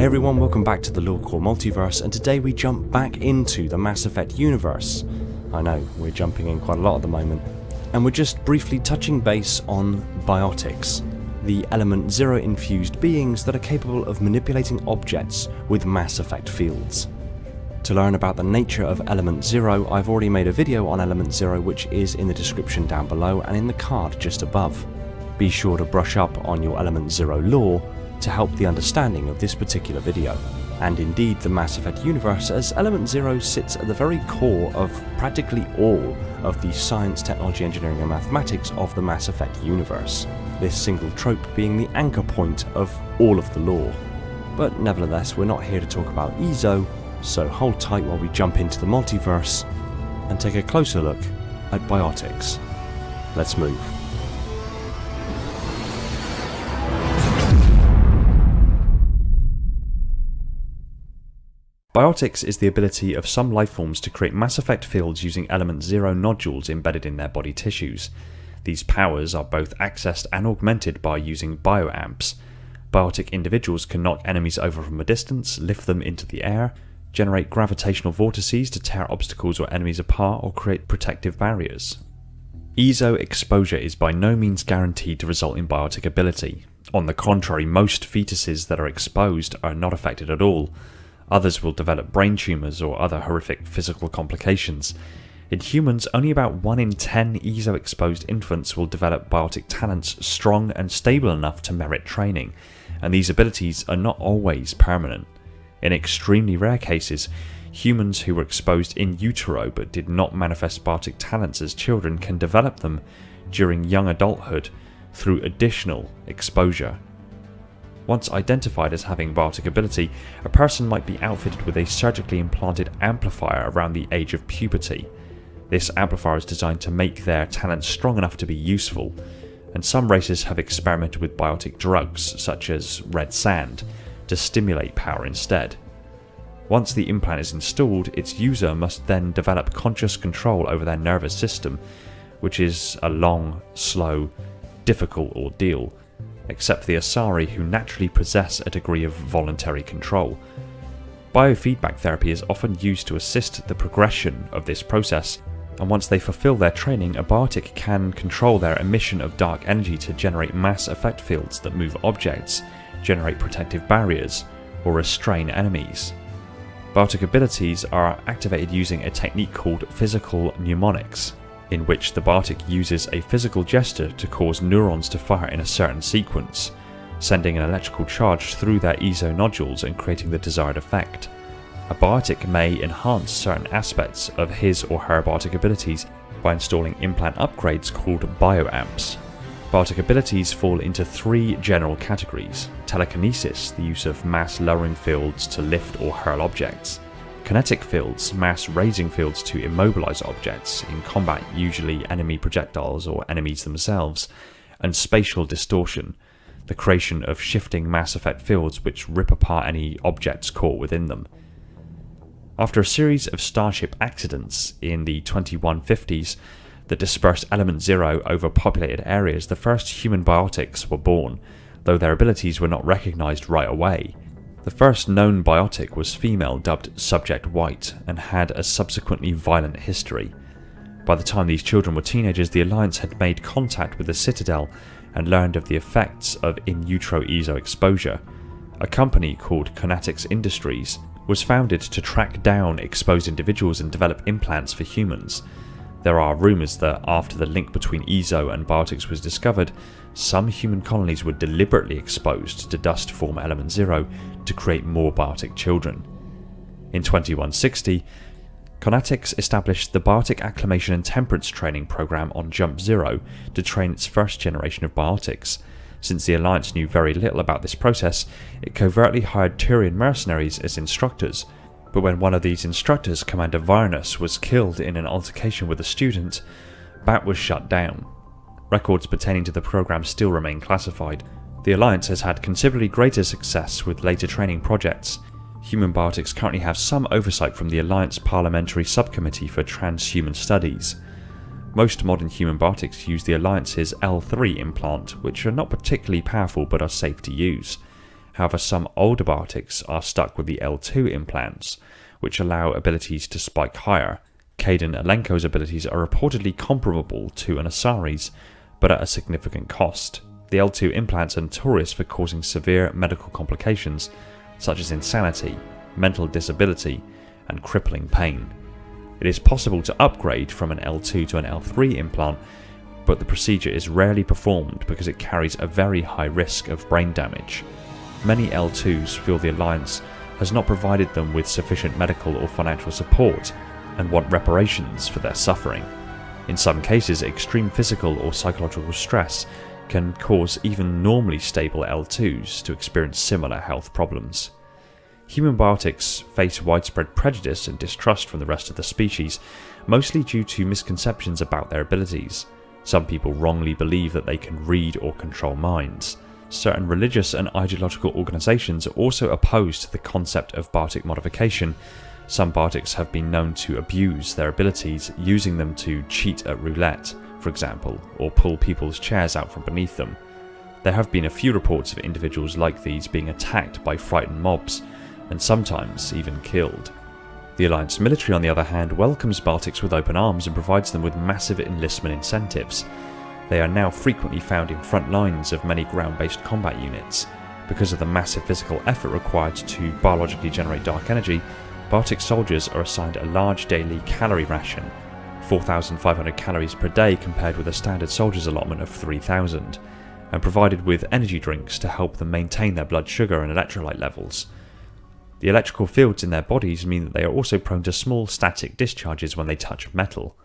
everyone, welcome back to the Lore Core Multiverse, and today we jump back into the Mass Effect universe. I know, we're jumping in quite a lot at the moment. And we're just briefly touching base on Biotics, the Element Zero infused beings that are capable of manipulating objects with Mass Effect fields. To learn about the nature of Element Zero, I've already made a video on Element Zero which is in the description down below and in the card just above. Be sure to brush up on your Element Zero lore to help the understanding of this particular video. And indeed the Mass Effect universe, as Element Zero sits at the very core of practically all of the science, technology, engineering and mathematics of the Mass Effect universe, this single trope being the anchor point of all of the lore. But nevertheless, we're not here to talk about EZO, so hold tight while we jump into the multiverse and take a closer look at Biotics. Let's move. Biotics is the ability of some lifeforms to create Mass Effect fields using Element Zero nodules embedded in their body tissues. These powers are both accessed and augmented by using bioamps. Biotic individuals can knock enemies over from a distance, lift them into the air, generate gravitational vortices to tear obstacles or enemies apart, or create protective barriers. EZO exposure is by no means guaranteed to result in biotic ability. On the contrary, most fetuses that are exposed are not affected at all. Others will develop brain tumours or other horrific physical complications. In humans, only about 1 in 10 EZO-exposed infants will develop biotic talents strong and stable enough to merit training, and these abilities are not always permanent. In extremely rare cases, humans who were exposed in utero but did not manifest biotic talents as children can develop them during young adulthood through additional exposure. Once identified as having biotic ability, a person might be outfitted with a surgically implanted amplifier around the age of puberty. This amplifier is designed to make their talents strong enough to be useful, and some races have experimented with biotic drugs, such as red sand, to stimulate power instead. Once the implant is installed, its user must then develop conscious control over their nervous system, which is a long, slow, difficult ordeal, except for the Asari, who naturally possess a degree of voluntary control. Biofeedback therapy is often used to assist the progression of this process, and once they fulfill their training, a biotic can control their emission of dark energy to generate Mass Effect fields that move objects, generate protective barriers, or restrain enemies. Biotic abilities are activated using a technique called physical mnemonics, in which the biotic uses a physical gesture to cause neurons to fire in a certain sequence, sending an electrical charge through their EZO nodules and creating the desired effect. A biotic may enhance certain aspects of his or her biotic abilities by installing implant upgrades called bioamps. Biotic abilities fall into 3 general categories: telekinesis, the use of mass-lowering fields to lift or hurl objects; kinetic fields, mass-raising fields to immobilize objects, in combat usually enemy projectiles or enemies themselves; and spatial distortion, the creation of shifting Mass Effect fields which rip apart any objects caught within them. After a series of Starship accidents in the 2150s that dispersed Element Zero over populated areas, the first human biotics were born, though their abilities were not recognized right away. The first known biotic was female, dubbed Subject White, and had a subsequently violent history. By the time these children were teenagers, the Alliance had made contact with the Citadel and learned of the effects of in utero EZO exposure. A company called Kinetics Industries was founded to track down exposed individuals and develop implants for humans. There are rumours that after the link between EZO and biotics was discovered, some human colonies were deliberately exposed to dust form Element Zero to create more biotic children. In 2160, Kinetics established the Biotic Acclimation and Temperance Training Program on Jump Zero to train its first generation of biotics. Since the Alliance knew very little about this process, it covertly hired Turian mercenaries as instructors. But when one of these instructors, Commander Varnus, was killed in an altercation with a student, BAT was shut down. Records pertaining to the program still remain classified. The Alliance has had considerably greater success with later training projects. Human biotics currently have some oversight from the Alliance Parliamentary Subcommittee for Transhuman Studies. Most modern human biotics use the Alliance's L3 implant, which are not particularly powerful but are safe to use. However, some older Biotics are stuck with the L2 implants, which allow abilities to spike higher. Caden Alenko's abilities are reportedly comparable to an Asari's, but at a significant cost. The L2 implants are notorious for causing severe medical complications, such as insanity, mental disability, and crippling pain. It is possible to upgrade from an L2 to an L3 implant, but the procedure is rarely performed because it carries a very high risk of brain damage. Many L2s feel the Alliance has not provided them with sufficient medical or financial support and want reparations for their suffering. In some cases, extreme physical or psychological stress can cause even normally stable L2s to experience similar health problems. Human Biotics face widespread prejudice and distrust from the rest of the species, mostly due to misconceptions about their abilities. Some people wrongly believe that they can read or control minds. Certain religious and ideological organisations are also opposed to the concept of Biotic modification. Some Biotics have been known to abuse their abilities, using them to cheat at roulette, for example, or pull people's chairs out from beneath them. There have been a few reports of individuals like these being attacked by frightened mobs, and sometimes even killed. The Alliance military, on the other hand, welcomes Biotics with open arms and provides them with massive enlistment incentives. They are now frequently found in front lines of many ground-based combat units. Because of the massive physical effort required to biologically generate dark energy, Biotic soldiers are assigned a large daily calorie ration, 4,500 calories per day compared with a standard soldier's allotment of 3,000, and provided with energy drinks to help them maintain their blood sugar and electrolyte levels. The electrical fields in their bodies mean that they are also prone to small static discharges when they touch metal.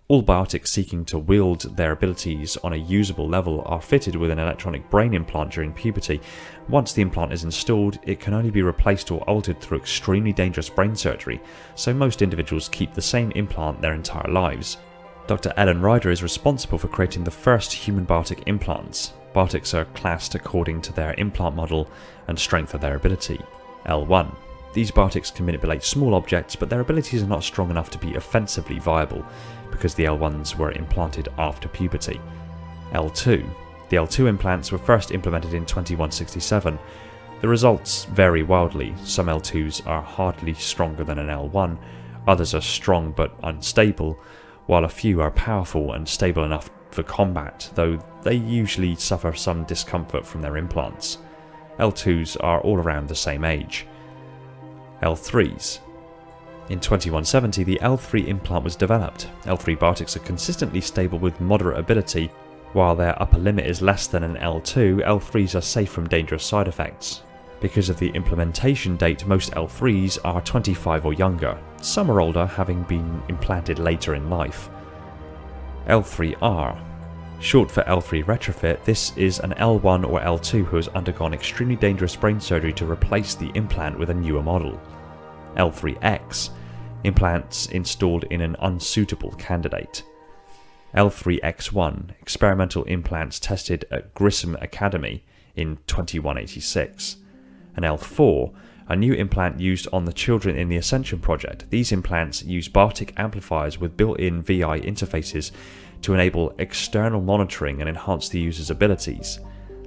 All Biotics seeking to wield their abilities on a usable level are fitted with an electronic brain implant during puberty. Once the implant is installed, it can only be replaced or altered through extremely dangerous brain surgery, so most individuals keep the same implant their entire lives. Dr. Ellen Ryder is responsible for creating the first human Biotic implants. Biotics are classed according to their implant model and strength of their ability. L1. These Biotics can manipulate small objects, but their abilities are not strong enough to be offensively viable, because the L1s were implanted after puberty. L2. The L2 implants were first implemented in 2167. The results vary wildly. Some L2s are hardly stronger than an L1, others are strong but unstable, while a few are powerful and stable enough for combat, though they usually suffer some discomfort from their implants. L2s are all around the same age. L3s. In 2170, the L3 implant was developed. L3 Biotics are consistently stable with moderate ability. While their upper limit is less than an L2, L3s are safe from dangerous side effects. Because of the implementation date, most L3s are 25 or younger. Some are older, having been implanted later in life. L3R. Short for L3 retrofit, this is an L1 or L2 who has undergone extremely dangerous brain surgery to replace the implant with a newer model. L3X. Implants installed in an unsuitable candidate. L3X1. Experimental implants tested at Grissom Academy in 2186. And L4. A new implant used on the children in the Ascension project. These implants use Biotic amplifiers with built-in VI interfaces to enable external monitoring and enhance the user's abilities.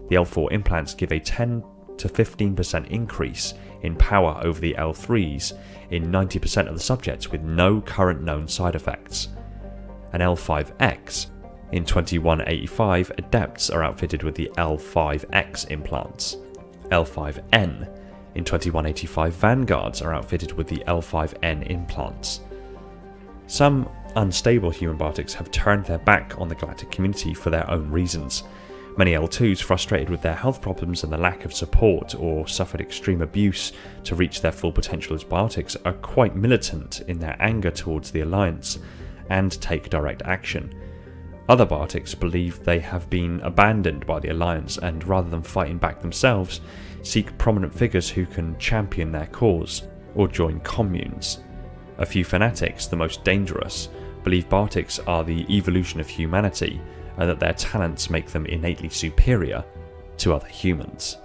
The L4 implants give a 10 to 15% increase in power over the L3s in 90% of the subjects with no current known side effects. And L5X. In 2185, adepts are outfitted with the L5X implants. L5N. In 2185, vanguards are outfitted with the L5N implants. Some unstable human Biotics have turned their back on the galactic community for their own reasons. Many L2s, frustrated with their health problems and the lack of support, or suffered extreme abuse to reach their full potential as Biotics, are quite militant in their anger towards the Alliance and take direct action. Other Biotics believe they have been abandoned by the Alliance and, rather than fighting back themselves, seek prominent figures who can champion their cause or join communes. A few fanatics, the most dangerous, believe Biotics are the evolution of humanity and that their talents make them innately superior to other humans.